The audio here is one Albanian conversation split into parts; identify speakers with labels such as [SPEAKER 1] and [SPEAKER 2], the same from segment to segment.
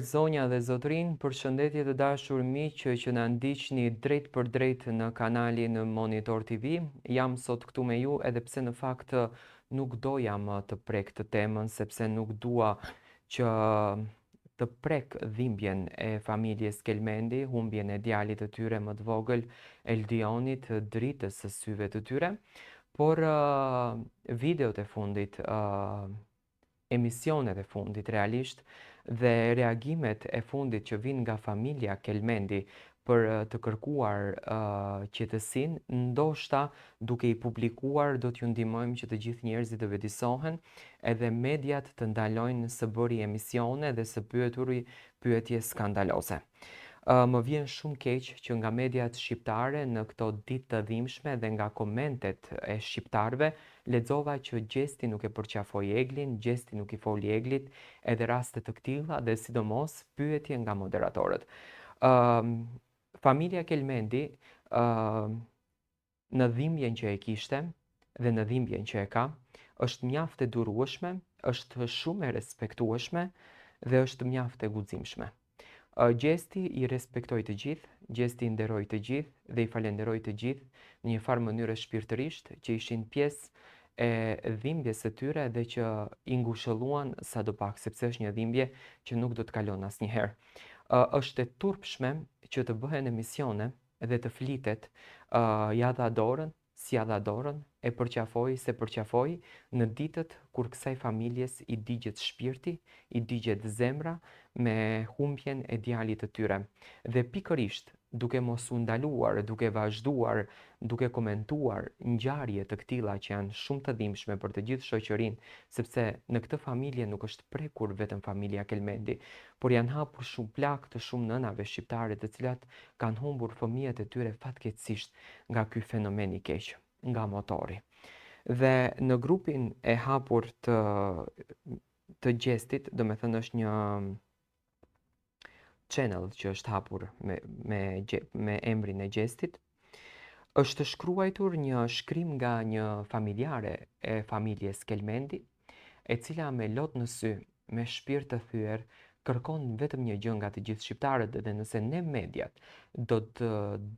[SPEAKER 1] Zonja dhe zotrin, përshëndetje të dashur miq që na ndiqni drejt për drejt në kanalin Monitor TV. Jam sot këtu me ju edhe pse në fakt nuk doja më të prek të temën, sepse nuk dua që të prek dhimbjen e familjes Kelmendi, humbjen e djalit të tyre më të vogël, Eldionit, dritës së syve të tyre, por videot e fundit, emisionet e fundit realisht dhe reagimet e fundit që vinë nga familja Kelmendi për të kërkuar qetësinë, ndoshta duke i publikuar do t'ju ndihmojmë që të gjithë njerëzit të vëdisohen edhe mediat të ndalojnë së bëri emisione dhe së pyeturi pyetje skandaloze. Më vjen shumë keq që nga mediat shqiptare në këto ditë të dhimbshme dhe nga komentet e shqiptarëve lexova që Gjesti nuk e përqafoi Eglin, Gjesti nuk i foli Eglit, edhe raste të këtilla dhe sidomos pyetje nga moderatorët. Familja Kelmendi në dhimbjen që e kishte dhe në dhimbjen që e ka, është mjaft e durueshme, është shumë e respektueshme dhe është mjaft e guximshme. Gjesti i respektoi të gjithë, Gjesti i nderoi të gjithë dhe i falenderoi të gjithë në një farë mënyre shpirtërisht që ishin pjesë e dhimbjes së tyre dhe që i ngushëlluan sadopak, sepse është një dhimbje që nuk do të kalon asnjëherë. Është e turpshme që të bëhen emisione dhe të flitet ja dha dorën, si ja dha dorën, e përqafoi se përqafoi në ditët kur kësaj familjes i digjet shpirti, i digjet zemra me humbjen e djalit të tyre. Dhe pikërisht, duke mos u ndaluar, duke vazhduar, duke komentuar ngjarje të këtilla që janë shumë të dhimbshme për të gjithë shoqërinë, sepse në këtë familje nuk është prekur vetëm familja Kelmendi, por janë hapur shumë plak të shumë nënave shqiptare të cilat kanë humbur fëmijët e tyre fatkeqësisht nga ky fenomen i keq, nga motori. Dhe në grupin e hapur të Gjestit, do me thënë është një channel që është hapur me emrin e Gjestit, është shkruajtur një shkrim nga një familjare e familjes Kelmendi, e cila me lot në sy, me shpirt të thyer, kërkon vetëm një gjë nga të gjithë shqiptarët, dhe nëse ne mediat do të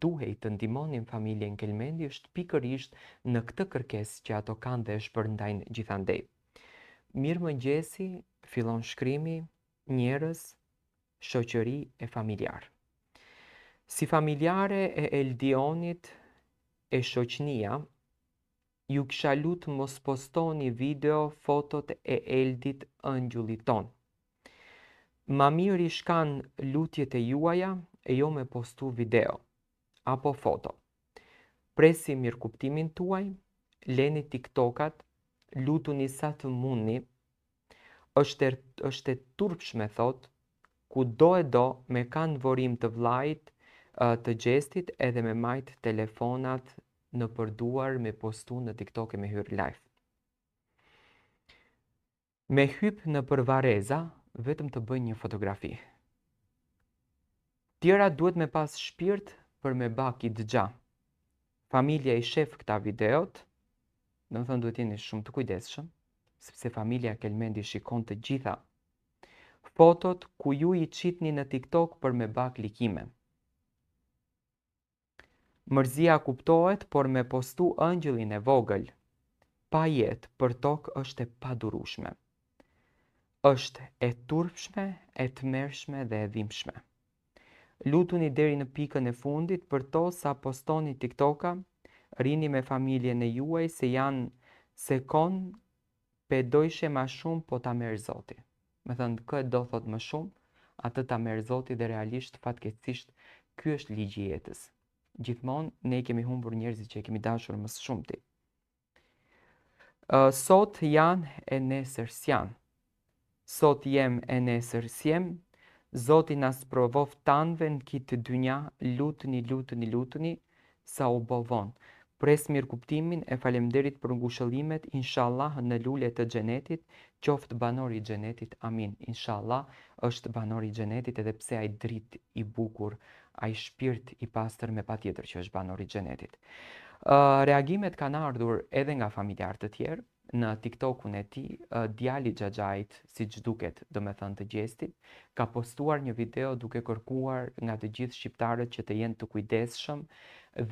[SPEAKER 1] duhej të ndihmonin familjen Kelmendi, është pikërisht në këtë kërkesë që ato kanë dhe shpërndajnë gjithandej. Mirëmëngjesi, fillon shkrimi, njerëz, shoqëri e familjar. Si familjare e Eldionit e shoqënia, ju kisha lutë mos postoni video fotot e Eldit ëngjullit ton. Ma mirë i shkan lutjet e juaja e jo me postu video apo foto. Presi mirëkuptimin tuaj, leni TikTokat, lutuni sa të mundni, është e turpshme thot, ku do e do me kanë vorim të vllajt të Gjestit edhe me majt telefonat në përduar me postu në TikTok e me hyrë live. Me hyp në përvareza, vetëm të bëj një fotografi. Tjera duhet me pas shpirt për me baki dëgja. Familja i shef këta videot, do të thënë duhet jeni shumë të kujdesshëm, sepse familja Kelmendi shikon të gjitha fotot ku ju i qitni në TikTok për me bak likime. Mërzia kuptohet, por me postu ëngjëllin e vogël, pa jetë për tokë është e padurueshme. Është e turpshme, e tmerrshme dhe e dhimbshme. Lutuni deri në pikën e fundit për to sa postoni TikToka, rini me familjen e juaj se kon pedojshe ma shumë po ta merr Zoti. Me thënë kë do thot më shumë, atë ta merr Zoti dhe realisht fatkeqësisht ky është ligji i jetës. Gjithmonë ne kemi humbur njerëzit që kemi dashur më së shumti. Sot janë e nesër s'janë. Sot jem e nesër s'jem, Zoti na sprovoft tanve në kitë dynja, lutuni, sa u bovon. Pres mirëkuptimin e falemderit për ngushëllimet, inshallah në lule të xhenetit, qoftë banori i xhenetit, amin. Inshallah është banori i xhenetit edhe pse ai drit i bukur, ai shpirt i pastër me patjetër që është banori i xhenetit. Reagimet kanë ardhur edhe nga familjar të tjerë, në TikTokun e tij, djali Xhaxhait, siç duket, domethënë të Gjestit, ka postuar një video duke kërkuar nga të gjithë shqiptarët që të jenë të kujdesshëm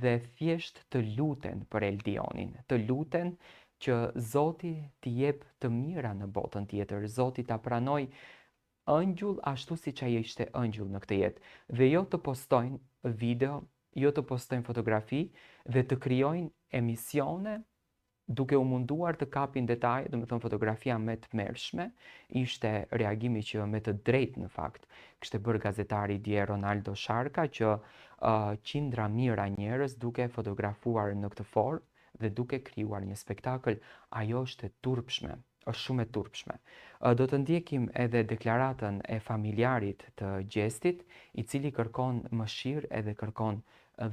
[SPEAKER 1] dhe thjesht të luten për Eldionin, të luten që Zoti t'i jep të mira në botën tjetër, Zoti ta pranoj ëngjëll ashtu siç ai ishte ëngjëll në këtë jetë, dhe jo të postojnë video, jo të postojnë fotografi dhe të krijojnë emisione duke u munduar të kapin detaje, domethënë fotografia më të mërshme, ishte reagimi që me të drejtë në fakt kishte bërë gazetari dje Ronaldo Sharka, që qindra mira njerëz duke fotografuar në këtë formë dhe duke krijuar një spektakël, ajo është e turpshme, është shumë e turpshme. Do të ndjekim edhe deklaratën e familjarit të Gjestit, i cili kërkon mëshirë edhe kërkon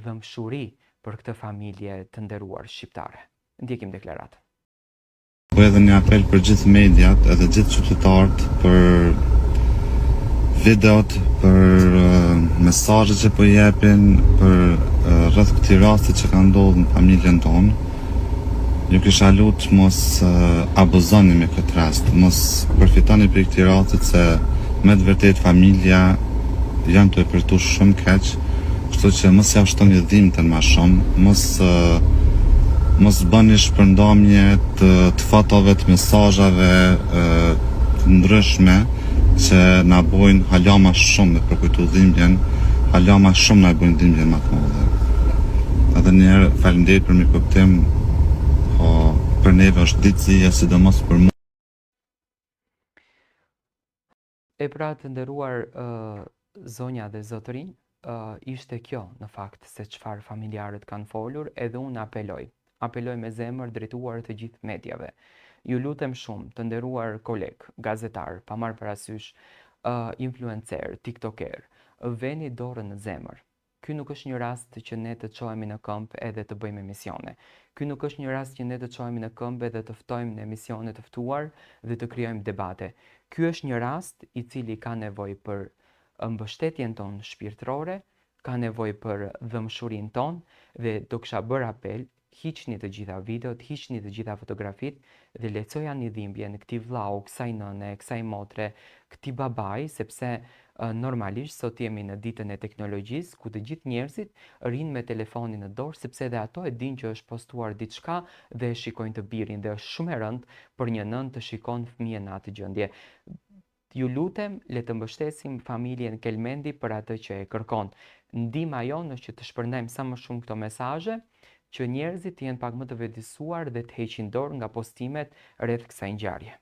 [SPEAKER 1] dëmshuri për këtë familje të nderuar shqiptare. Ndjekim deklaratën.
[SPEAKER 2] Bëj edhe një apel për gjithë mediat edhe gjithë qytetarët për videot, për mesazhet që po jepin, për rreth këtij rasti që ka ndodhur në familjen tonë. Ju kisha lutë mos abuzoni me këtë rast, mos përfitoni për këtij rasti, se me të vërtet familja janë të përtu shumë keq, kështu që mos ja ushtoni dhimbjen më shumë, mos bëni shpërndarje të fotove, të mesazheve të ndryshme që na bojnë hala më shumë me përkujtu dhimbjen, hala më shumë na bojnë dhimbjen më të madhe. Edhe një herë faleminderit për mikuptim, po për neve është ditëzije, sidomos për mua.
[SPEAKER 1] E pra, të nderuar zonja dhe zotërinj, ishte kjo në fakt se çfarë familjarët kanë folur, edhe unë apeloj me zemër drejtuar të gjithë mediave. Ju lutem shumë, të nderuar koleg, gazetar, pa marrë parasysh influencer, tiktoker, veni dorën në zemër. Ky nuk është një rast që ne të çohemi në këmbë edhe të bëjmë emisione. Ky nuk është një rast që ne të çohemi në këmbë edhe të ftojmë në emisione të ftuar dhe të krijojmë debate. Ky është një rast i cili ka nevojë për mbështetjen tonë shpirtërore, ka nevojë për dëmshurinë tonë dhe do kisha bërë apel, hiqni të gjitha videot, hiqni të gjitha fotografit dhe lecojani dhimbjen këtij vllau, kësaj nëne, kësaj motre, këtij babai, sepse normalisht sot jemi në ditën e teknologjisë ku të gjithë njerëzit rinë me telefonin në dorë, sepse edhe ato e dinë që është postuar diçka dhe e shikojnë të birin, dhe është shumë e rëndë për një nënë të shikon fëmijën në atë gjendje. Ju lutem, le të mbështesim familjen Kelmendi për atë që e kërkon. Ndihma jonë është që të shpërndajmë sa më shumë këto mesazhe, që njerëzit të jenë pak më të vetëdijsuar dhe të heqin dorë nga postimet rreth kësaj ngjarje.